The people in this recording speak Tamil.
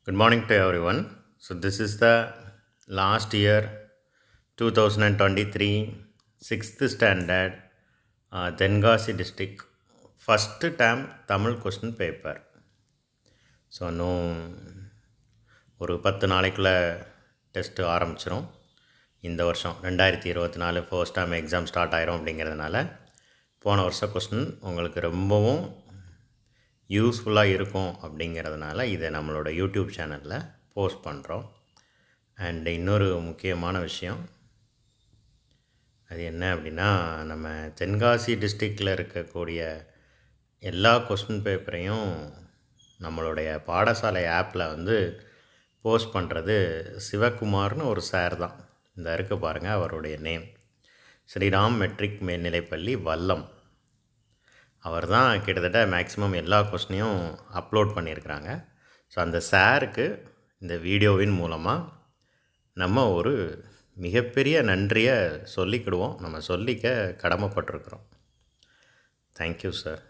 Good morning to everyone. So this is the last year 2023 6th standard Tenkasi district first term Tamil question paper. So இன்னும் ஒரு 10 நாளைக்குள்ளே டெஸ்ட்டு ஆரம்பிச்சிடும். இந்த வருஷம் 2024 ஃபர்ஸ்ட் டேர்ம் எக்ஸாம் ஸ்டார்ட் ஆயிரும் அப்படிங்கிறதுனால போன வருஷம் கொஸ்டின் உங்களுக்கு ரொம்பவும் யூஸ்ஃபுல்லாக இருக்கும் அப்படிங்கிறதுனால இதை நம்மளோட யூடியூப் சேனலில் போஸ்ட் பண்ணுறோம். அண்ட் இன்னொரு முக்கியமான விஷயம் அது என்ன அப்படின்னா, நம்ம தென்காசி டிஸ்ட்ரிக்டில் இருக்கக்கூடிய எல்லா கொஸ்டின் பேப்பரையும் நம்மளுடைய பாடசாலை ஆப்பில் போஸ்ட் பண்ணுறது சிவகுமார்னு ஒரு சார் தான். இந்த இருக்க பாருங்கள், அவருடைய நேம் ஸ்ரீராம் மெட்ரிக் மேல்நிலைப்பள்ளி வல்லம். அவர் தான் கிட்டத்தட்ட மேக்ஸிமம் எல்லா கொஸ்டினையும் அப்லோட் பண்ணியிருக்கிறாங்க. ஸோ அந்த சாருக்கு இந்த வீடியோவின் மூலமாக நம்ம ஒரு மிகப்பெரிய நன்றியை சொல்லிக்கிடுவோம். நம்ம சொல்லிக்க கடமைப்பட்டிருக்கிறோம். Thank you sir.